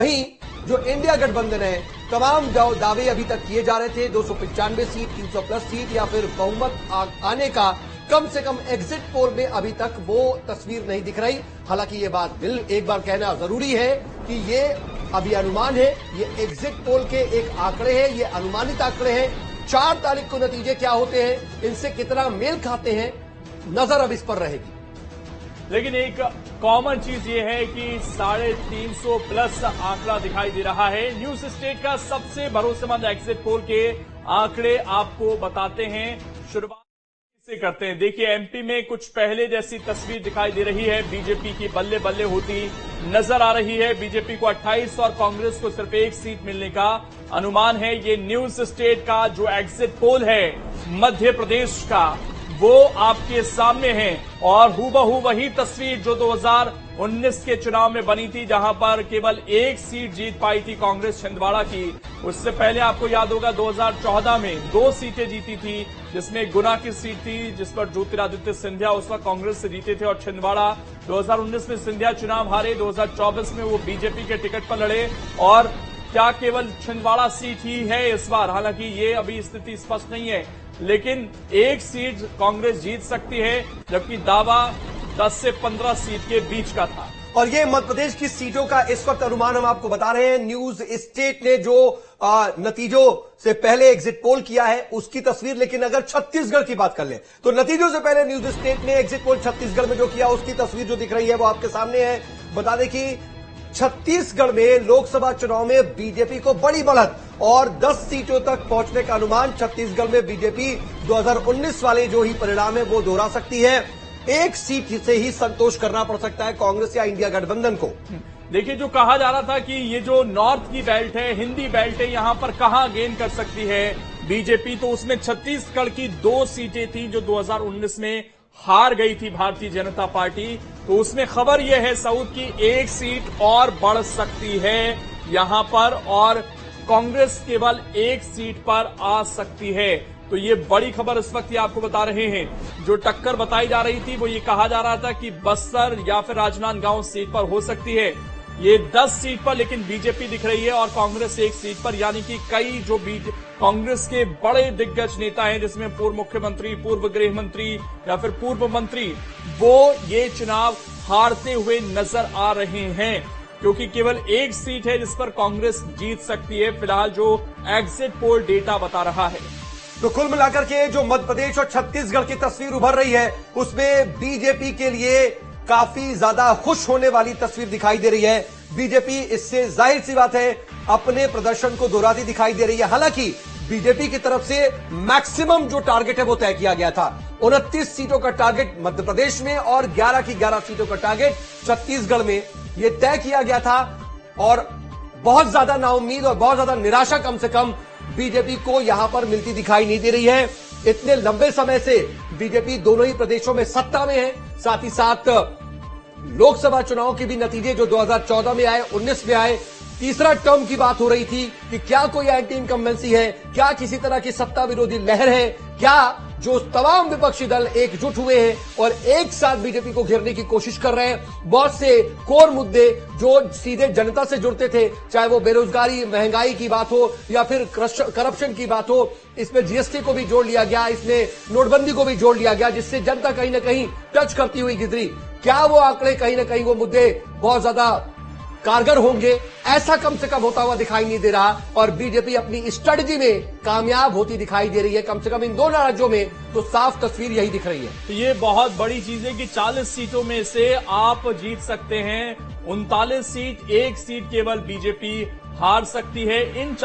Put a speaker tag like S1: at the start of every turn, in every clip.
S1: वहीं जो इंडिया गठबंधन है, तमाम दावे अभी तक किए जा रहे थे 295 सीट, 300 प्लस सीट या फिर बहुमत आने का, कम से कम एग्जिट पोल में अभी तक वो तस्वीर नहीं दिख रही। हालांकि ये बात एक बार कहना जरूरी है कि ये अभी अनुमान है, ये एग्जिट पोल के एक आंकड़े हैं, ये अनुमानित आंकड़े हैं। 4 तारीख को नतीजे क्या होते हैं, इनसे कितना मेल खाते हैं, नजर अब इस पर रहेगी।
S2: लेकिन एक कॉमन चीज ये है कि 350 प्लस आंकड़ा दिखाई दे रहा है। न्यूज स्टेट का सबसे भरोसेमंद एग्जिट पोल के आंकड़े आपको बताते हैं। शुरुआत से करते हैं। देखिए, एमपी में कुछ पहले जैसी तस्वीर दिखाई दे रही है। बीजेपी की बल्ले बल्ले होती नजर आ रही है। बीजेपी को 28 और कांग्रेस को सिर्फ 1 सीट मिलने का अनुमान है। ये न्यूज स्टेट का जो एग्जिट पोल है मध्य प्रदेश का, वो आपके सामने है। और हूबहू वही तस्वीर जो 2019 के चुनाव में बनी थी, जहां पर केवल 1 सीट जीत पाई थी कांग्रेस छिंदवाड़ा की। उससे पहले आपको याद होगा 2014 में 2 सीटें जीती थी, जिसमें गुना की सीट थी, जिस पर ज्योतिरादित्य सिंधिया उस वक्त कांग्रेस से जीते थे। और छिंदवाड़ा 2019 में सिंधिया चुनाव हारे, 2024 में वो बीजेपी के टिकट पर लड़े। और क्या केवल छिंदवाड़ा सीट ही है इस बार? हालांकि ये अभी स्थिति स्पष्ट नहीं है, लेकिन 1 सीट कांग्रेस जीत सकती है, जबकि दावा 10 से 15 सीट के बीच का था।
S1: और ये मध्य प्रदेश की सीटों का इस वक्त अनुमान हम आपको बता रहे हैं। न्यूज स्टेट ने जो नतीजों से पहले एग्जिट पोल किया है उसकी तस्वीर। लेकिन अगर छत्तीसगढ़ की बात कर ले तो नतीजों से पहले न्यूज स्टेट ने एग्जिट पोल छत्तीसगढ़ में जो किया उसकी तस्वीर जो दिख रही है वो आपके सामने है। बता दें कि छत्तीसगढ़ में लोकसभा चुनाव में बीजेपी को बड़ी बढ़त और 10 सीटों तक पहुंचने का अनुमान। छत्तीसगढ़ में बीजेपी 2019 वाले जो ही परिणाम है वो दोहरा सकती है। 1 सीट से ही संतोष करना पड़ सकता है कांग्रेस या इंडिया गठबंधन को।
S2: देखिए, जो कहा जा रहा था कि ये जो नॉर्थ की बेल्ट है, हिंदी बेल्ट है, यहां पर कहां गेन कर सकती है बीजेपी, तो उसमें छत्तीसगढ़ की 2 सीटें थी जो 2019 में हार गई थी भारतीय जनता पार्टी। तो उसमें खबर यह है साउथ की 1 सीट और बढ़ सकती है यहां पर, और कांग्रेस केवल 1 सीट पर आ सकती है। तो ये बड़ी खबर इस वक्त ये आपको बता रहे हैं। जो टक्कर बताई जा रही थी वो ये कहा जा रहा था कि बस्तर या फिर राजनांदगांव सीट पर हो सकती है, ये 10 सीट पर लेकिन बीजेपी दिख रही है और कांग्रेस 1 सीट पर। यानी कि कई जो कांग्रेस के बड़े दिग्गज नेता हैं, जिसमें पूर्व मुख्यमंत्री, पूर्व गृह मंत्री या फिर पूर्व मंत्री, वो ये चुनाव हारते हुए नजर आ रहे हैं, क्योंकि केवल 1 सीट है जिस पर कांग्रेस जीत सकती है, फिलहाल जो एग्जिट पोल डेटा बता रहा है।
S1: तो कुल मिलाकर के जो मध्य प्रदेश और छत्तीसगढ़ की तस्वीर उभर रही है उसमें बीजेपी के लिए काफी ज्यादा खुश होने वाली तस्वीर दिखाई दे रही है। बीजेपी इससे जाहिर सी बात है अपने प्रदर्शन को दोहराती दिखाई दे रही है। हालांकि बीजेपी की तरफ से मैक्सिमम जो टारगेट है वो तय किया गया था। 29 सीटों का टारगेट मध्य प्रदेश में और 11 की 11 सीटों का टारगेट छत्तीसगढ़ में ये तय किया गया था। और बहुत ज्यादा नाउम्मीद और बहुत ज्यादा निराशा कम से कम बीजेपी को यहां पर मिलती दिखाई नहीं दे रही है। इतने लंबे समय से बीजेपी दोनों ही प्रदेशों में सत्ता में है। साथ ही साथ लोकसभा चुनाव के भी नतीजे जो 2014 में आए, 19 में आए, तीसरा टर्म की बात हो रही थी कि क्या कोई एंटी इनकम्बेंसी है, क्या किसी तरह की सत्ता विरोधी लहर है, क्या जो तमाम विपक्षी दल एकजुट हुए हैं और एक साथ बीजेपी को घेरने की कोशिश कर रहे हैं। बहुत से कोर मुद्दे जो सीधे जनता से जुड़ते थे, चाहे वो बेरोजगारी, महंगाई की बात हो या फिर करप्शन की बात हो, इसमें जीएसटी को भी जोड़ लिया गया, इसमें नोटबंदी को भी जोड़ लिया गया, जिससे जनता कहीं ना कहीं टच करती हुई गुजरी। क्या वो आंकड़े कहीं ना कहीं वो मुद्दे बहुत ज्यादा कारगर होंगे, ऐसा कम से कम होता हुआ दिखाई नहीं दे रहा। और बीजेपी अपनी स्ट्रेटजी में कामयाब होती दिखाई दे रही है, कम से कम इन 2 राज्यों में तो साफ तस्वीर यही दिख रही है।
S2: तो ये बहुत बड़ी चीज है कि 40 सीटों में से आप जीत सकते हैं 39 सीट, 1 सीट केवल बीजेपी हार सकती है। इन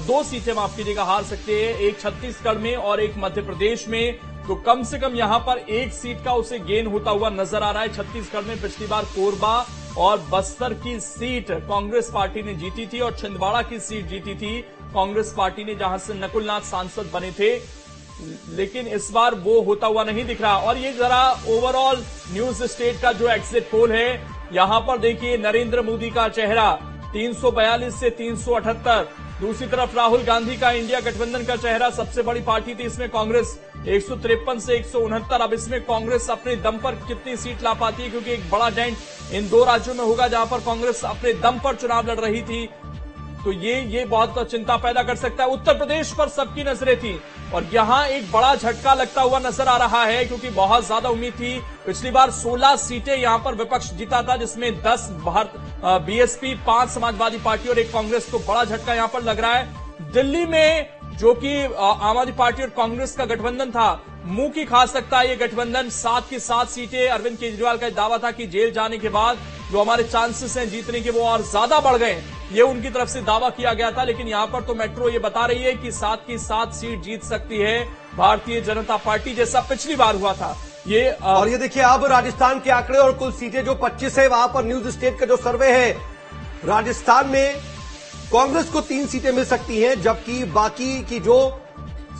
S2: 2 सीटें माफ कीजिएगा हार सकते हैं, एक छत्तीसगढ़ में और एक मध्य प्रदेश में। तो कम से कम यहां पर 1 सीट का उसे गेन होता हुआ नजर आ रहा है। छत्तीसगढ़ में पिछली बार कोरबा और बस्तर की सीट कांग्रेस पार्टी ने जीती थी और छिंदवाड़ा की सीट जीती थी कांग्रेस पार्टी ने, जहां से नकुलनाथ सांसद बने थे। लेकिन इस बार वो होता हुआ नहीं दिख रहा। और ये जरा ओवरऑल न्यूज स्टेट का जो एग्जिट पोल है, यहां पर देखिए नरेंद्र मोदी का चेहरा 342 से 378, दूसरी तरफ राहुल गांधी का इंडिया गठबंधन का चेहरा, सबसे बड़ी पार्टी थी इसमें कांग्रेस, 153 से 169। अब इसमें कांग्रेस अपने दम पर कितनी सीट ला पाती है, क्योंकि एक बड़ा डेंट इन दो राज्यों में होगा जहां पर कांग्रेस अपने दम पर चुनाव लड़ रही थी। तो ये बहुत चिंता पैदा कर सकता है। उत्तर प्रदेश पर सबकी नजरें थी और यहां एक बड़ा झटका लगता हुआ नजर आ रहा है, क्योंकि बहुत ज्यादा उम्मीद थी। पिछली बार 16 सीटें यहां पर विपक्ष जीता था, जिसमें 10 बीएसपी, 5 समाजवादी पार्टी और 1 कांग्रेस को बड़ा झटका यहां पर लग रहा है। दिल्ली में जो कि आम आदमी पार्टी और कांग्रेस का गठबंधन था, मुंह की खा सकता है ये गठबंधन। 7 की 7 सीटें, अरविंद केजरीवाल का दावा था कि जेल जाने के बाद जो हमारे चांसेस हैं जीतने के वो और ज्यादा बढ़ गए, ये उनकी तरफ से दावा किया गया था। लेकिन यहां पर तो मेट्रो ये बता रही है कि 7 की 7 सीट जीत सकती है भारतीय जनता पार्टी, जैसा पिछली बार हुआ था।
S1: और ये देखिए अब राजस्थान के आंकड़े और कुल सीटें जो 25 है, वहां पर न्यूज स्टेट का जो सर्वे है, राजस्थान में कांग्रेस को 3 सीटें मिल सकती हैं, जबकि बाकी की जो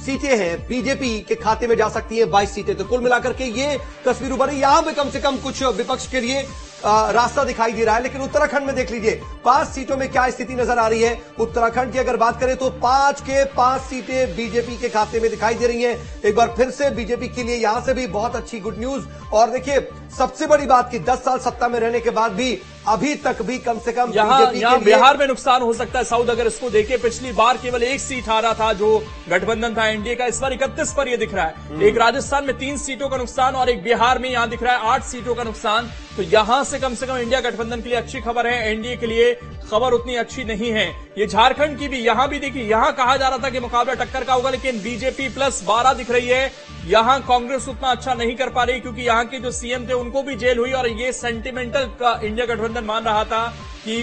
S1: सीटें हैं बीजेपी के खाते में जा सकती है 22 सीटें। तो कुल मिलाकर के ये तस्वीर उभर रही है। यहां पे कम से कम कुछ विपक्ष के लिए रास्ता दिखाई दे रहा है। लेकिन उत्तराखंड में देख लीजिए 5 सीटों में क्या स्थिति नजर आ रही है। उत्तराखंड की अगर बात करें तो 5 के 5 सीटें बीजेपी के खाते में दिखाई दे रही हैं। एक बार फिर से बीजेपी के लिए यहां से भी बहुत अच्छी गुड न्यूज। और देखिए सबसे बड़ी बात कि 10 साल सत्ता में रहने के बाद भी अभी तक भी कम से कम
S2: यहां बिहार में नुकसान हो सकता है। साउथ अगर इसको देखें, पिछली बार केवल 1 सीट हारा था जो गठबंधन था एनडीए का, इस बार 31 पर यह दिख रहा है। एक राजस्थान में 3 सीटों का नुकसान और एक बिहार में यहां दिख रहा है 8 सीटों का नुकसान। तो यहां से कम इंडिया गठबंधन के लिए अच्छी खबर है, एनडीए के लिए खबर उतनी अच्छी नहीं है। ये झारखंड की भी, यहां भी देखिए, यहां कहा जा रहा था कि मुकाबला टक्कर का होगा, लेकिन बीजेपी प्लस 12 दिख रही है। यहां कांग्रेस उतना अच्छा नहीं कर पा रही, क्योंकि यहां के जो सीएम थे उनको भी जेल हुई और ये सेंटिमेंटल का इंडिया गठबंधन मान रहा था कि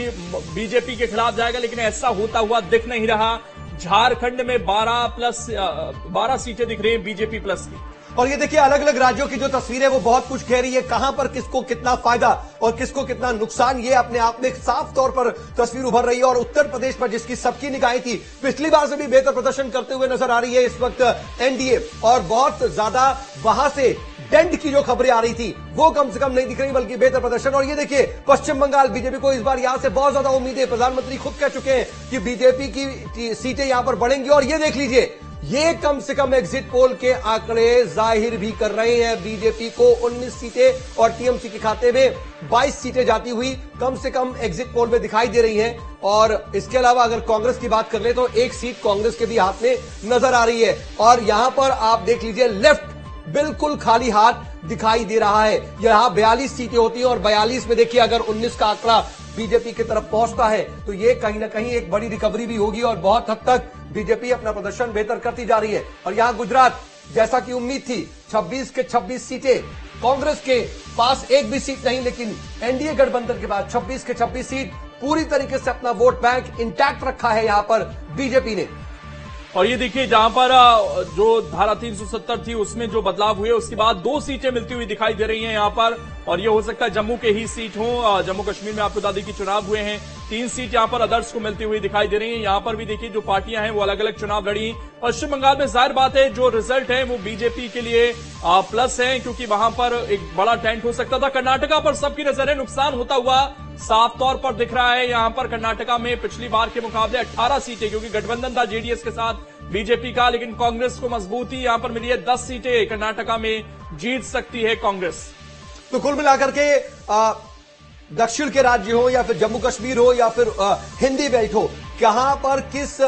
S2: बीजेपी के खिलाफ जाएगा, लेकिन ऐसा होता हुआ दिख नहीं रहा। झारखंड में 12 सीटें दिख रही है बीजेपी प्लस की।
S1: और ये देखिए अलग अलग राज्यों की जो तस्वीर है वो बहुत कुछ कह रही है, कहां पर किसको कितना फायदा और किसको कितना नुकसान, ये अपने आप में साफ तौर पर तस्वीर उभर रही है। और उत्तर प्रदेश पर जिसकी सबकी निगाहें थी, पिछली बार से भी बेहतर प्रदर्शन करते हुए नजर आ रही है इस वक्त एनडीए, और बहुत ज्यादा वहां से डेंट की जो खबरें आ रही थी वो कम से कम नहीं दिख रही, बल्कि बेहतर प्रदर्शन। और ये देखिए पश्चिम बंगाल, बीजेपी को इस बार यहां से बहुत ज्यादा उम्मीदें, प्रधानमंत्री खुद कह चुके हैं कि बीजेपी की सीटें यहां पर बढ़ेंगी। और ये देख लीजिए, ये कम से कम एग्जिट पोल के आंकड़े जाहिर भी कर रहे हैं बीजेपी को 19 सीटें और टीएमसी के खाते में 22 सीटें जाती हुई कम से कम एग्जिट पोल में दिखाई दे रही हैं। और इसके अलावा अगर कांग्रेस की बात कर ले तो 1 सीट कांग्रेस के भी हाथ में नजर आ रही है। और यहां पर आप देख लीजिए लेफ्ट बिल्कुल खाली हाथ दिखाई दे रहा है। यहां 42 सीटें होती हैं और 42 में देखिए अगर 19 का आंकड़ा बीजेपी की तरफ पहुंचता है तो ये कहीं ना कहीं एक बड़ी रिकवरी भी होगी और बहुत हद तक बीजेपी अपना प्रदर्शन बेहतर करती जा रही है। और यहां गुजरात, जैसा कि उम्मीद थी, 26 के 26 सीटें कांग्रेस के पास एक भी सीट नहीं, लेकिन एनडीए गठबंधन के बाद 26 के 26 सीट पूरी तरीके से अपना वोट बैंक इंटैक्ट रखा है यहां पर बीजेपी ने।
S2: और ये देखिए जहां पर जो धारा 370 थी उसमें जो बदलाव हुए, उसके बाद 2 सीटें मिलती हुई दिखाई दे रही हैं यहां पर। और ये हो सकता है जम्मू के ही सीट हो। जम्मू कश्मीर में आपको बता दें कि चुनाव हुए हैं, 3 सीट यहां पर अदर्स को मिलती हुई दिखाई दे रही हैं। यहां पर भी देखिए जो पार्टियां हैं वो अलग अलग चुनाव लड़ी। पश्चिम बंगाल में जाहिर बात है जो रिजल्ट है वो बीजेपी के लिए प्लस है, क्योंकि वहां पर एक बड़ा टेंट हो सकता था। कर्नाटका पर सबकी नजर है, नुकसान होता हुआ साफ तौर पर दिख रहा है। यहां पर कर्नाटका में पिछली बार के मुकाबले 18 सीटें, क्योंकि गठबंधन था जेडीएस के साथ बीजेपी का, लेकिन कांग्रेस को मजबूती यहां पर मिली है। 10 सीटें कर्नाटका में जीत सकती है कांग्रेस।
S1: तो कुल मिलाकर के दक्षिण के राज्य हो या फिर जम्मू कश्मीर हो या फिर हिंदी बेल्ट हो, कहां पर किस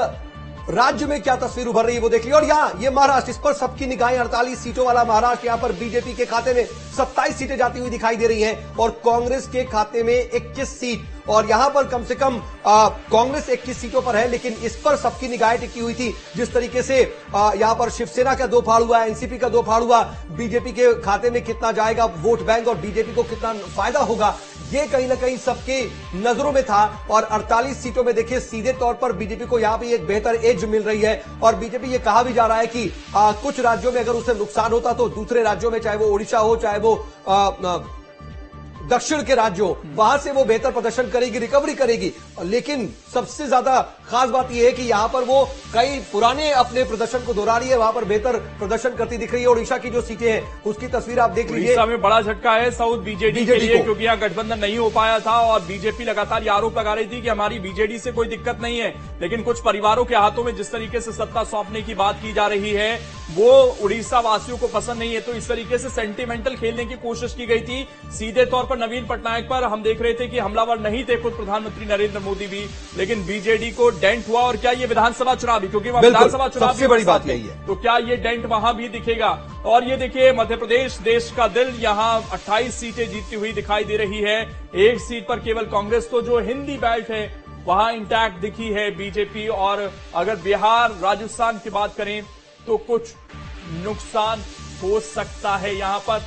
S1: राज्य में क्या तस्वीर उभर रही है वो देख लिया। और यहां ये महाराष्ट्र, इस पर सबकी निगाहें, 48 सीटों वाला महाराष्ट्र, यहां पर बीजेपी के खाते में 27 सीटें जाती हुई दिखाई दे रही हैं और कांग्रेस के खाते में 21 सीट। और यहां पर कम से कम कांग्रेस 21 सीटों पर है, लेकिन इस पर सबकी निगाहें टिकी हुई थी। जिस तरीके से यहां पर शिवसेना का 2 फाड़ हुआ, एनसीपी का 2 फाड़ हुआ, बीजेपी के खाते में कितना जाएगा वोट बैंक और बीजेपी को कितना फायदा होगा, ये कहीं ना कहीं सबके नजरों में था। और 48 सीटों में देखिए सीधे तौर पर बीजेपी को यहां भी एक बेहतर एज मिल रही है। और बीजेपी ये कहा भी जा रहा है कि कुछ राज्यों में अगर उसे नुकसान होता तो दूसरे राज्यों में, चाहे वो ओडिशा हो, चाहे वो दक्षिण के राज्यों, वहां से वो बेहतर प्रदर्शन करेगी, रिकवरी करेगी। लेकिन सबसे ज्यादा खास बात यह है कि यहां पर वो कई पुराने अपने प्रदर्शन को दोहरा रही है, वहां पर बेहतर प्रदर्शन करती दिख रही है। ओडिशा की जो सीटें हैं उसकी तस्वीर आप देख लीजिए।
S2: ओडिशा में बड़ा झटका है साउथ बीजेडी के लिए, क्योंकि यहाँ गठबंधन नहीं हो पाया था और बीजेपी लगातार ये आरोप लगा रही थी कि हमारी बीजेडी से कोई दिक्कत नहीं है, लेकिन कुछ परिवारों के हाथों में जिस तरीके से सत्ता सौंपने की बात की जा रही है वो उड़ीसा वासियों को पसंद नहीं है। तो इस तरीके से सेंटिमेंटल खेलने की कोशिश की गई थी। सीधे तौर पर नवीन पटनायक पर हम देख रहे थे कि हमलावर नहीं थे खुद प्रधानमंत्री नरेंद्र मोदी भी, लेकिन बीजेडी को डेंट हुआ। और क्या ये विधानसभा चुनाव भी, क्योंकि वहां विधानसभा चुनाव
S1: सबसे बड़ी बात यही है,
S2: तो क्या ये डेंट वहां भी दिखेगा? और ये देखिए मध्य प्रदेश देश का दिल, यहां 28 सीटें जीतती हुई दिखाई दे रही है। एक सीट पर केवल कांग्रेस, तो जो हिंदी बेल्ट है वहां इंटैक्ट दिखी है बीजेपी। और अगर बिहार राजस्थान की बात करें तो कुछ नुकसान हो सकता है यहां पर।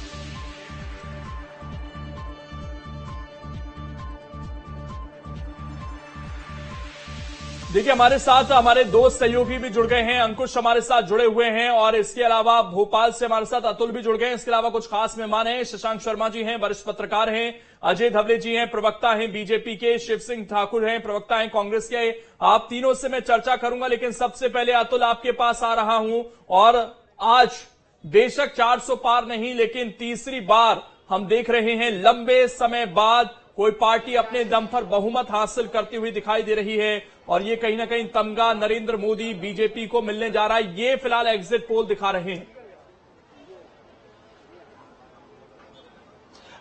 S2: देखिए हमारे साथ हमारे दो सहयोगी भी जुड़ गए हैं, अंकुश हमारे साथ जुड़े हुए हैं और इसके अलावा भोपाल से हमारे साथ अतुल भी जुड़ गए हैं। इसके अलावा कुछ खास मेहमान हैं, शशांक शर्मा जी हैं, वरिष्ठ पत्रकार हैं, अजय धवले जी हैं, प्रवक्ता हैं बीजेपी के, शिव सिंह ठाकुर हैं, प्रवक्ता हैं कांग्रेस के। आप तीनों से मैं चर्चा करूंगा, लेकिन सबसे पहले अतुल आपके पास आ रहा हूं। और आज बेशक 400 पार नहीं, लेकिन तीसरी बार हम देख रहे हैं लंबे समय बाद कोई पार्टी अपने दम पर बहुमत हासिल करती हुई दिखाई दे रही है। और ये कहीं ना कहीं तमगा नरेंद्र मोदी बीजेपी को मिलने जा रहा है, ये फिलहाल एग्जिट पोल दिखा रहे हैं।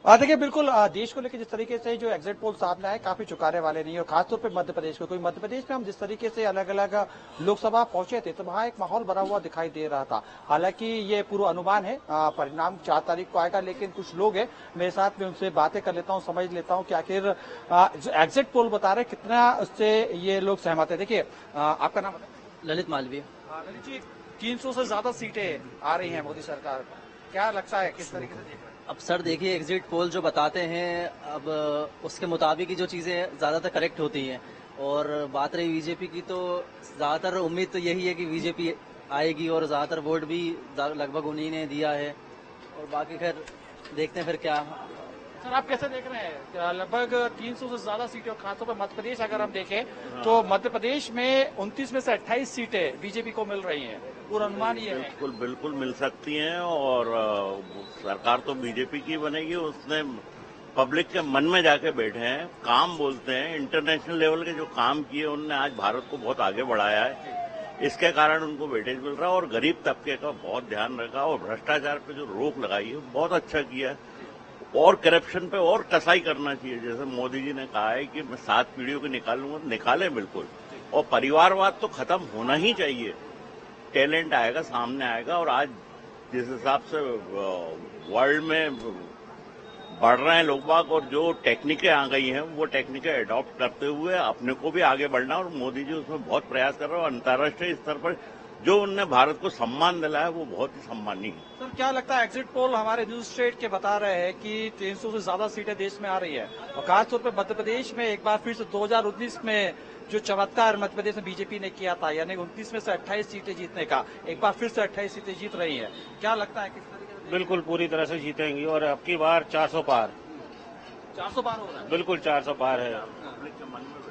S3: देखिए बिल्कुल देश को लेकर जिस तरीके से जो एग्जिट पोल सामने आए काफी चुकाने वाले नहीं, और खासतौर पे मध्य प्रदेश को, क्योंकि मध्य प्रदेश में हम जिस तरीके से अलग अलग लोकसभा पहुंचे थे तो वहां एक माहौल बना हुआ दिखाई दे रहा था। हालांकि ये पूर्व अनुमान है, परिणाम 4 तारीख को आएगा, लेकिन कुछ लोग हैं मेरे साथ में, उनसे बातें कर लेता हूँ, समझ लेता हूँ कि आखिर जो एग्जिट पोल बता रहे कितना उससे ये लोग सहमत है। देखिए आपका नाम?
S4: ललित मालवीय।
S3: ललित जी, 300 से ज्यादा सीटें आ रही है मोदी सरकार, क्या लगता है किस तरीके से देख रहे हैं?
S4: अब सर देखिए एग्जिट पोल जो बताते हैं अब उसके मुताबिक ही जो चीजें ज्यादातर करेक्ट होती हैं। और बात रही बीजेपी की तो ज्यादातर उम्मीद तो यही है कि बीजेपी आएगी और ज्यादातर वोट भी लगभग उन्हीं ने दिया है। और बाकी खैर देखते हैं फिर क्या।
S3: सर आप कैसे देख रहे हैं? लगभग 300 से ज्यादा सीटें, और खासतौर पर मध्य प्रदेश अगर हम देखें तो मध्य प्रदेश में 29 में से 28 सीटें बीजेपी को मिल रही हैं, पूरा अनुमान ये है।
S5: बिल्कुल मिल सकती हैं। और सरकार तो बीजेपी की बनेगी, उसने पब्लिक के मन में जाके बैठे हैं, काम बोलते हैं। इंटरनेशनल लेवल के जो काम किए उन्होंने आज भारत को बहुत आगे बढ़ाया है, इसके कारण उनको वेटेज मिल रहा है। और गरीब तबके का बहुत ध्यान रखा और भ्रष्टाचार पे जो रोक लगाई है बहुत अच्छा किया है। और करप्शन पे और कसाई करना चाहिए, जैसे मोदी जी ने कहा है कि मैं 7 पीढ़ियों को निकालूंगा, निकालें बिल्कुल। और परिवारवाद तो खत्म होना ही चाहिए। टैलेंट आएगा, सामने आएगा। और आज जिस हिसाब से वर्ल्ड में बढ़ रहे हैं लोग बाग, और जो टेक्निकें आ गई हैं वो टेक्निकें अडॉप्ट करते हुए अपने को भी आगे बढ़ना, और मोदी जी उसमें बहुत प्रयास कर रहे हैं। और अंतर्राष्ट्रीय स्तर पर जो उनने भारत को सम्मान दिलाया वो बहुत ही सम्मानीय है।
S3: सर क्या लगता है, एग्जिट पोल हमारे न्यूज स्टेट के बता रहे हैं कि 300 से ज्यादा सीटें देश में आ रही है, और खासतौर पर मध्य प्रदेश में एक बार फिर से 2019 में जो चमत्कार मध्य प्रदेश में बीजेपी ने किया था, यानी 29 में से 28 सीटें जीतने का, एक बार फिर से 28 सीटें जीत रही है। क्या लगता है किस तरीके से?
S6: बिल्कुल पूरी तरह से जीतेंगी, और अब की बार 400 पार।
S3: 400 पार हो रहा है?
S6: बिल्कुल 400 पार है,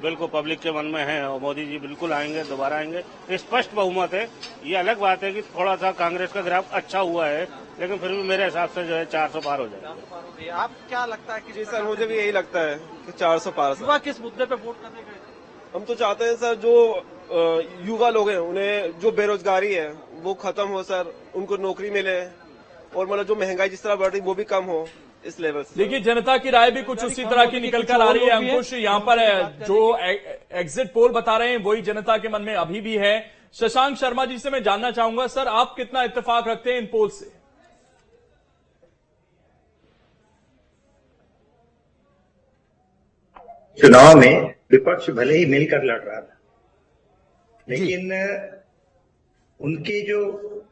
S6: बिल्कुल पब्लिक के मन में है। और मोदी जी बिल्कुल आएंगे, दोबारा आएंगे, स्पष्ट बहुमत है। ये अलग बात है कि थोड़ा सा कांग्रेस का ग्राफ अच्छा हुआ है, लेकिन फिर भी मेरे हिसाब से जो है 400 पार हो जाएगा।
S3: आप क्या लगता है कि?
S7: जी सर, मुझे भी यही लगता है कि 400 पार।
S3: युवा किस मुद्दे पे वोट करने गए?
S7: हम तो चाहते हैं सर, जो युवा लोग हैं उन्हें जो बेरोजगारी है वो खत्म हो सर, उनको नौकरी मिले, और मतलब जो महंगाई जिस तरह बढ़ रही वो भी कम हो इस लेवल से।
S2: देखिए जनता की राय भी कुछ उसी तरह की निकल कर आ रही है अंकुश। यहाँ पर जो एग्जिट पोल बता रहे हैं वही जनता के मन में अभी भी है। शशांक शर्मा जी से मैं जानना चाहूंगा, सर आप कितना इत्तेफाक रखते हैं इन पोल से?
S8: चुनाव में विपक्ष भले ही मिलकर लड़ रहा था, लेकिन उनके जो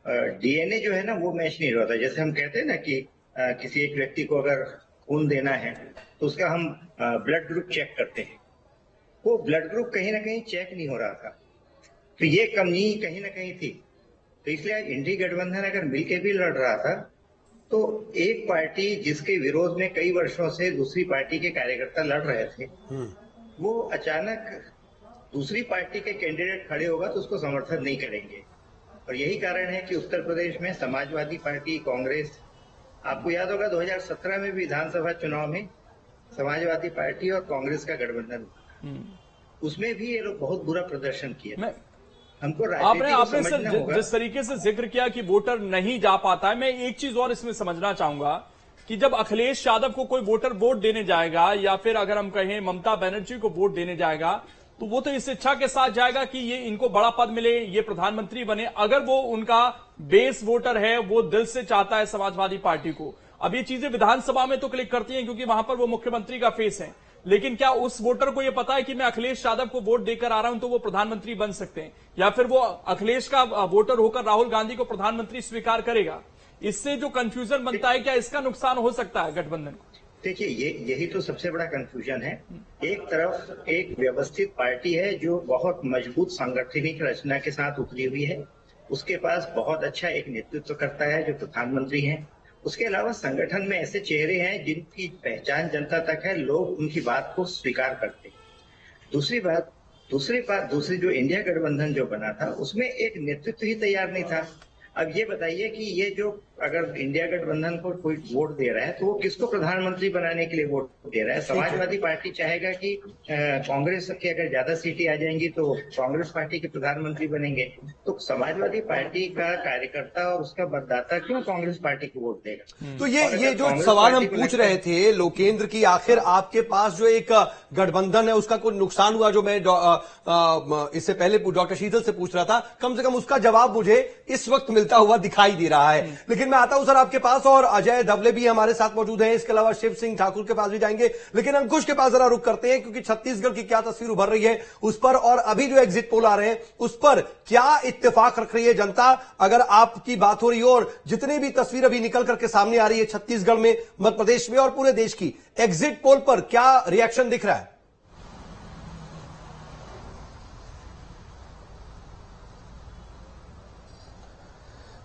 S8: डीएनए जो है ना वो मैच नहीं रहा था। जैसे हम कहते हैं ना कि किसी एक व्यक्ति को अगर खून देना है तो उसका हम ब्लड ग्रुप चेक करते हैं, वो ब्लड ग्रुप कहीं ना कहीं चेक नहीं हो रहा था। तो ये कमी कहीं ना कहीं थी। तो इसलिए इंडी गठबंधन अगर मिलकर भी लड़ रहा था तो एक पार्टी जिसके विरोध में कई वर्षों से दूसरी पार्टी के कार्यकर्ता लड़ रहे थे, वो अचानक दूसरी पार्टी के कैंडिडेट खड़े होगा तो उसको समर्थन नहीं करेंगे। और यही कारण है कि उत्तर प्रदेश में समाजवादी पार्टी, कांग्रेस, आपको याद होगा 2017 में भी विधानसभा चुनाव में समाजवादी पार्टी और कांग्रेस का गठबंधन, उसमें भी ये लोग बहुत बुरा प्रदर्शन किया। हमको
S2: आपने सर जिस तरीके से जिक्र किया कि वोटर नहीं जा पाता है, मैं एक चीज और इसमें समझना चाहूंगा कि जब अखिलेश यादव को कोई वोटर वोट देने जाएगा या फिर अगर हम कहें ममता बनर्जी को वोट देने जाएगा, तो वो तो इस इच्छा के साथ जाएगा कि ये इनको बड़ा पद मिले, ये प्रधानमंत्री बने। अगर वो उनका बेस वोटर है, वो दिल से चाहता है समाजवादी पार्टी को, अब ये चीजें विधानसभा में तो क्लिक करती हैं क्योंकि वहां पर वो मुख्यमंत्री का फेस है, लेकिन क्या उस वोटर को यह पता है कि मैं अखिलेश यादव को वोट देकर आ रहा हूं तो वो प्रधानमंत्री बन सकते हैं, या फिर वो अखिलेश का वोटर होकर राहुल गांधी को प्रधानमंत्री स्वीकार करेगा? इससे जो कंफ्यूजन बनता है, क्या इसका नुकसान हो सकता है गठबंधन को?
S8: देखिए, यही तो सबसे बड़ा कंफ्यूजन है। एक तरफ एक व्यवस्थित पार्टी है जो बहुत मजबूत सांगठनिक रचना के साथ उतरी हुई है, उसके पास बहुत अच्छा एक नेतृत्व करता है जो प्रधानमंत्री है। उसके अलावा संगठन में ऐसे चेहरे हैं जिनकी पहचान जनता तक है, लोग उनकी बात को स्वीकार करते हैं। दूसरी जो इंडिया गठबंधन जो बना था, उसमें एक नेतृत्व ही तैयार नहीं था। अब ये बताइए कि ये जो अगर इंडिया गठबंधन को कोई वोट दे रहा है तो वो किसको प्रधानमंत्री बनाने के लिए वोट दे रहा है? समाजवादी पार्टी चाहेगा कि कांग्रेस की अगर ज्यादा सीटें आ जाएंगी तो कांग्रेस पार्टी के प्रधानमंत्री बनेंगे, तो समाजवादी पार्टी का कार्यकर्ता और उसका मतदाता क्यों कांग्रेस पार्टी को वोट देगा?
S1: तो ये जो सवाल हम पूछ रहे थे लोकेंद्र की, आखिर आपके पास जो एक गठबंधन है उसका कोई नुकसान हुआ, जो मैं इससे पहले डॉक्टर शीतल से पूछ रहा था, कम से कम उसका जवाब मुझे इस वक्त मिलता हुआ दिखाई दे रहा है। लेकिन मैं आता हूं सर आपके पास, और अजय धवले भी हमारे साथ मौजूद हैं, इसके अलावा शिव सिंह ठाकुर के पास भी जाएंगे, लेकिन अंकुश के पास जरा रुक करते हैं क्योंकि छत्तीसगढ़ की क्या तस्वीर उभर रही है उस पर, और अभी जो एग्जिट पोल आ रहे हैं उस पर क्या इत्तेफाक रख रही है जनता, अगर आपकी बात हो रही हो, और जितनी भी तस्वीर अभी निकल करके सामने आ रही है छत्तीसगढ़ में, मध्य प्रदेश में और पूरे देश की, एग्जिट पोल पर क्या रिएक्शन दिख रहा है?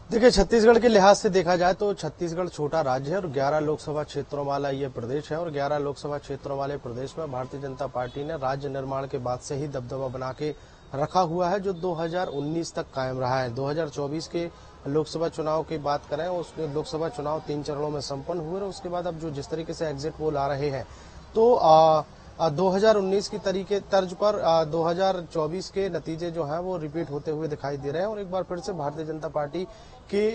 S9: देखिए, छत्तीसगढ़ के लिहाज से देखा जाए तो छत्तीसगढ़ छोटा राज्य है और 11 लोकसभा क्षेत्रों वाला ये प्रदेश है, और 11 लोकसभा क्षेत्रों वाले प्रदेश में भारतीय जनता पार्टी ने राज्य निर्माण के बाद से ही दबदबा बना के रखा हुआ है, जो 2019 तक कायम रहा है। 2024 के लोकसभा चुनाव की बात करें, उसमें लोकसभा चुनाव 3 चरणों में संपन्न हुए, और उसके बाद अब जो जिस तरीके से एग्जिट पोल आ रहे हैं, तो 2019 की तर्ज पर 2024 के नतीजे जो हैं वो रिपीट होते हुए दिखाई दे रहे हैं, और एक बार फिर से भारतीय जनता पार्टी के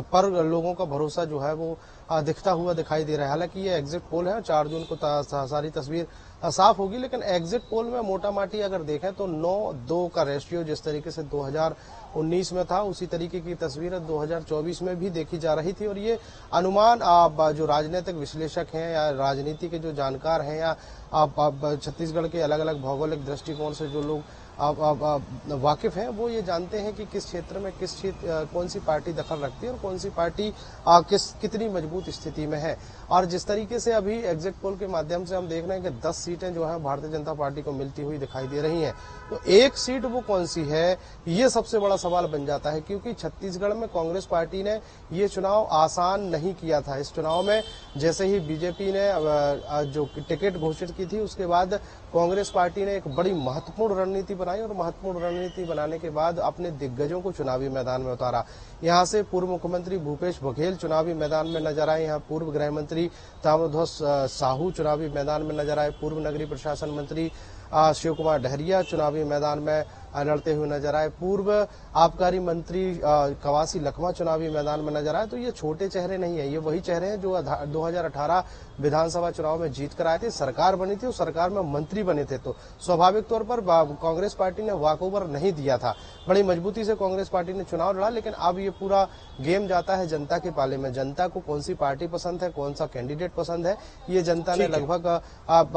S9: पर लोगों का भरोसा जो है वो दिखता हुआ दिखाई दे रहा है। हालांकि ये एग्जिट पोल है, 4 जून को सारी तस्वीर साफ होगी, लेकिन एग्जिट पोल में मोटा माटी अगर देखें तो 9-2 का रेशियो जिस तरीके से 2019 में था, उसी तरीके की तस्वीर 2024 में भी देखी जा रही थी। और ये अनुमान जो राजनीतिक विश्लेषक हैं या राजनीति के जो जानकार हैं या छत्तीसगढ़ के अलग अलग भौगोलिक दृष्टिकोण से जो लोग वाकिफ हैं, वो ये जानते हैं कि किस क्षेत्र में कौन सी पार्टी दखल रखती है और कौन सी पार्टी कितनी मजबूत स्थिति में है। और जिस तरीके से अभी एग्जिट पोल के माध्यम से हम देख रहे हैं कि 10 सीटें जो है भारतीय जनता पार्टी को मिलती हुई दिखाई दे रही हैं, तो एक सीट वो कौन सी है, ये सबसे बड़ा सवाल बन जाता है, क्योंकि छत्तीसगढ़ में कांग्रेस पार्टी ने ये चुनाव आसान नहीं किया था। इस चुनाव में जैसे ही बीजेपी ने जो टिकट घोषित की थी, उसके बाद कांग्रेस पार्टी ने एक बड़ी महत्वपूर्ण रणनीति बनाई, और महत्वपूर्ण रणनीति बनाने के बाद अपने दिग्गजों को चुनावी मैदान में उतारा। यहाँ से पूर्व मुख्यमंत्री भूपेश बघेल चुनावी मैदान में नजर आए, यहाँ पूर्व गृह मंत्री ताम्रध्वज साहू चुनावी मैदान में नजर आए, पूर्व नगरीय प्रशासन मंत्री शिव कुमार डहरिया चुनावी मैदान में लड़ते हुए नजर आए, पूर्व आबकारी मंत्री कवासी लखमा चुनावी मैदान में नजर आए। तो ये छोटे चेहरे नहीं है, ये वही चेहरे हैं जो 2018 विधानसभा चुनाव में जीत कर आए थे, सरकार बनी थी, उस सरकार में मंत्री बने थे। तो स्वाभाविक तौर पर कांग्रेस पार्टी ने वॉकओवर नहीं दिया था, बड़ी मजबूती से कांग्रेस पार्टी ने चुनाव लड़ा। लेकिन अब ये पूरा गेम जाता है जनता के पाले में, जनता को कौन सी पार्टी पसंद है, कौन सा कैंडिडेट पसंद है, ये जनता ने लगभग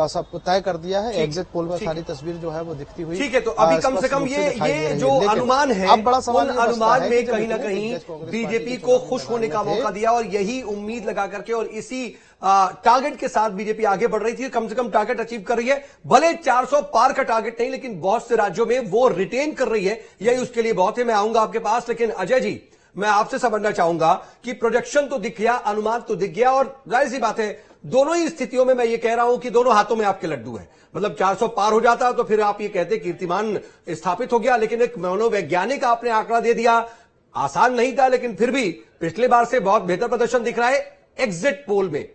S9: सब तय कर दिया है। एग्जिट पोल में सारी तस्वीर जो है वो दिखती हुई,
S1: ठीक है। तो अभी कम से कम ये जो अनुमान है,
S9: अब बड़ा सवाल
S1: अनुमान में कहीं ना कहीं बीजेपी को खुश होने का मौका दिया, और यही उम्मीद लगा करके और इसी टारगेट के साथ बीजेपी आगे बढ़ रही थी। कम से कम टारगेट अचीव कर रही है, भले 400 पार का टारगेट नहीं, लेकिन बहुत से राज्यों में वो रिटेन कर रही है, यही उसके लिए बहुत है। मैं आऊंगा आपके पास, लेकिन अजय जी, मैं आपसे समझना चाहूंगा कि प्रोजेक्शन तो दिख गया, अनुमान तो दिख गया, और जाहिर सी बात है दोनों ही स्थितियों में मैं ये कह रहा हूं कि दोनों हाथों में आपके लड्डू है। मतलब 400 पार हो जाता तो फिर आप ये कहते कीर्तिमान स्थापित हो गया, लेकिन एक मनोवैज्ञानिक आपने आंकड़ा दे दिया। आसान नहीं था, लेकिन फिर भी पिछले बार से बहुत बेहतर प्रदर्शन दिख रहा है एग्जिट पोल में।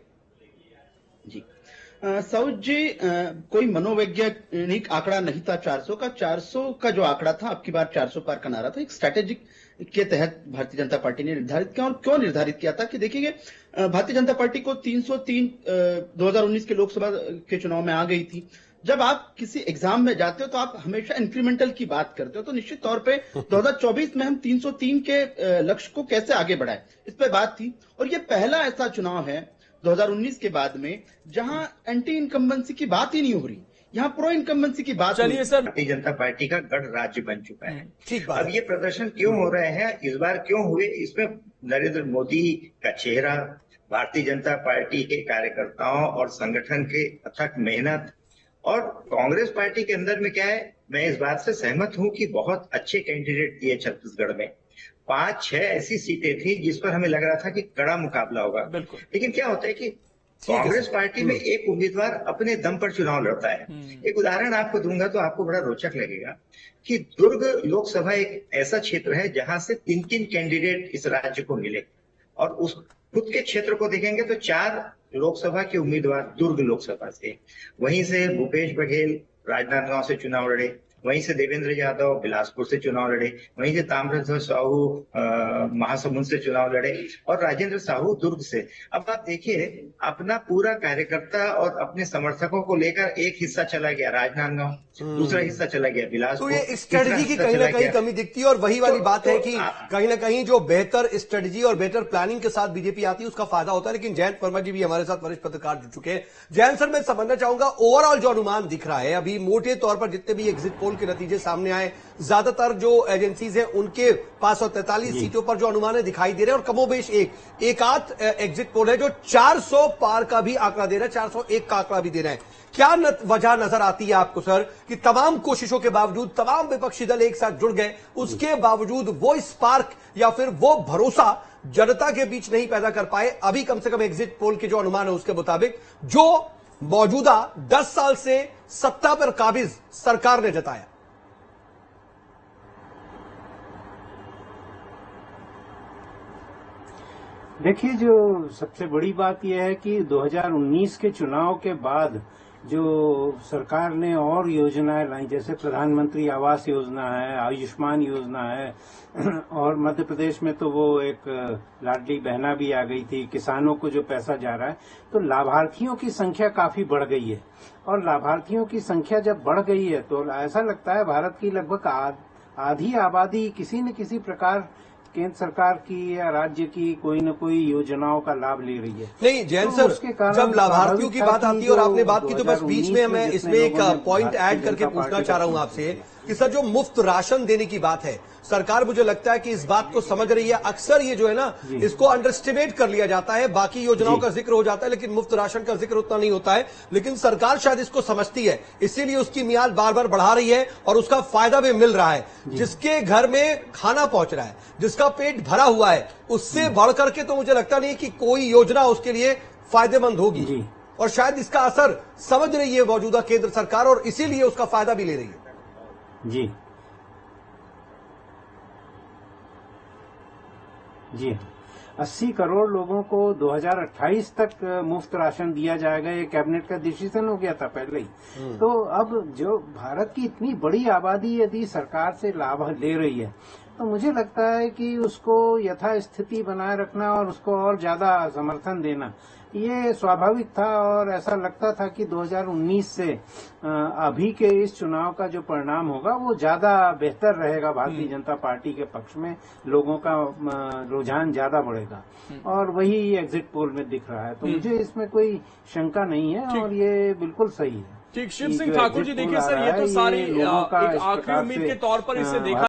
S10: जी सऊद जी, कोई मनोवैज्ञानिक आंकड़ा नहीं था 400 का जो आंकड़ा था, अब की बार 400 पार का नारा था, एक स्ट्रैटेजिक के तहत भारतीय जनता पार्टी ने निर्धारित किया। और क्यों निर्धारित किया था कि देखिए भारतीय जनता पार्टी को 303 2019 के लोकसभा के चुनाव में आ गई थी। जब आप किसी एग्जाम में जाते हो तो आप हमेशा इंक्रीमेंटल की बात करते हो, तो निश्चित तौर पे 2024 में हम 303 के लक्ष्य को कैसे आगे बढ़ाएं, इस पे बात थी। और ये पहला ऐसा चुनाव है 2019 के बाद में जहां एंटी इनकम्बेंसी की बात ही नहीं हो रही, यहाँ प्रो इनकम्बेंसी की बात।
S2: चलिए सर,
S8: भारतीय जनता पार्टी का गढ़ राज्य बन चुका है।
S1: ठीक बात।
S8: अब ये प्रदर्शन क्यों हो रहे हैं, इस बार क्यों हुए, इसमें नरेंद्र मोदी का चेहरा, भारतीय जनता पार्टी के कार्यकर्ताओं और संगठन के अथक मेहनत, और कांग्रेस पार्टी के अंदर में क्या है, मैं इस बात से सहमत हूं कि बहुत अच्छे कैंडिडेट दिए छत्तीसगढ़ में। 5-6 ऐसी सीटें थी जिस पर हमें लग रहा था कि कड़ा मुकाबला होगा। लेकिन क्या होता है कि कांग्रेस पार्टी में एक उम्मीदवार अपने दम पर चुनाव लड़ता है। एक उदाहरण आपको दूंगा तो आपको बड़ा रोचक लगेगा कि दुर्ग लोकसभा एक ऐसा क्षेत्र है जहां से 3 कैंडिडेट इस राज्य को मिले, और उस खुद के क्षेत्र को देखेंगे तो 4 लोकसभा के उम्मीदवार दुर्ग लोकसभा से, वहीं से भूपेश बघेल राजनांदगांव से चुनाव लड़े, वहीं से देवेंद्र यादव बिलासपुर से चुनाव लड़े, वहीं से ताम्रध्वज साहू महासमुंद से चुनाव लड़े, और राजेंद्र साहू दुर्ग से। अब आप देखिए, अपना पूरा कार्यकर्ता और अपने समर्थकों को लेकर एक हिस्सा चला गया राजनांदगांव, दूसरा हिस्सा चला गया बिलासपुर।
S1: तो ये स्ट्रेटजी की कहीं ना कहीं कमी दिखती है, और वही वाली बात है कि कहीं ना कहीं जो बेहतर स्ट्रेटजी और बेहतर प्लानिंग के साथ बीजेपी आती है उसका फायदा होता है। लेकिन जयंत वर्मा जी भी हमारे साथ वरिष्ठ पत्रकार जुड़ चुके हैं। जयंत सर, मैं समझना चाहूंगा ओवरऑल जो अनुमान दिख रहा है अभी मोटे तौर पर, जितने भी एग्जिट पोल के नतीजे सामने आए, ज्यादातर जो एजेंसीज हैं उनके 543 सीटों पर जो अनुमान दिखाई दे रहे हैं, और कमोबेश एक आध एग्जिट पोल है जो 400 पार का भी आंकड़ा दे रहा है, 401 का आंकड़ा भी दे रहे हैं। क्या वजह नजर आती है आपको सर कि तमाम कोशिशों के बावजूद, तमाम विपक्षी दल एक साथ जुड़ गए, उसके बावजूद वो स्पार्क या फिर वो भरोसा जनता के बीच नहीं पैदा कर पाए? अभी कम से कम एग्जिट पोल के जो अनुमान है उसके मुताबिक जो मौजूदा 10 साल से सत्ता पर काबिज सरकार ने जताया।
S11: देखिए, जो सबसे बड़ी बात यह है कि 2019 के चुनाव के बाद जो सरकार ने और योजनाएं लाई, जैसे प्रधानमंत्री आवास योजना है, आयुष्मान योजना है, और मध्य प्रदेश में तो वो एक लाडली बहना भी आ गई थी, किसानों को जो पैसा जा रहा है, तो लाभार्थियों की संख्या काफी बढ़ गई है। और लाभार्थियों की संख्या जब बढ़ गई है तो ऐसा लगता है भारत की लगभग आधी आबादी किसी न किसी प्रकार केंद्र सरकार की या राज्य की कोई न कोई योजनाओं का लाभ ले रही है।
S1: नहीं जयंत सर, जब लाभार्थियों की बात आती है और आपने बात की, तो बस बीच में मैं इसमें एक पॉइंट ऐड करके पूछना चाह रहा हूं आपसे कि सर जो मुफ्त राशन देने की बात है, सरकार मुझे लगता है कि इस बात को समझ रही है। अक्सर ये जो है ना, इसको अंडरस्टिमेट कर लिया जाता है, बाकी योजनाओं का जिक्र हो जाता है लेकिन मुफ्त राशन का जिक्र उतना नहीं होता है। लेकिन सरकार शायद इसको समझती है, इसीलिए उसकी मियाद बार बार बढ़ा रही है और उसका फायदा भी मिल रहा है। जिसके घर में खाना पहुंच रहा है, जिसका पेट भरा हुआ है, उससे बढ़ करके तो मुझे लगता नहीं कि कोई योजना उसके लिए फायदेमंद होगी। और शायद इसका असर समझ रही है मौजूदा केंद्र सरकार, और इसीलिए उसका फायदा भी ले रही है।
S11: जी 80 करोड़ लोगों को 2028 तक मुफ्त राशन दिया जाएगा, ये कैबिनेट का डिसीजन हो गया था पहले ही। तो अब जो भारत की इतनी बड़ी आबादी यदि सरकार से लाभ ले रही है, तो मुझे लगता है कि उसको यथास्थिति बनाए रखना और उसको और ज्यादा समर्थन देना ये स्वाभाविक था। और ऐसा लगता था कि 2019 से अभी के इस चुनाव का जो परिणाम होगा वो ज्यादा बेहतर रहेगा भारतीय जनता पार्टी के पक्ष में, लोगों का रुझान ज्यादा बढ़ेगा, और वही एग्जिट पोल में दिख रहा है। तो मुझे इसमें कोई शंका नहीं है और ये बिल्कुल सही है।
S2: ठीक, शिव सिंह ठाकुर जी, देखिए सर, ये तो सारी एक आखिरी उम्मीद के तौर पर इसे देखा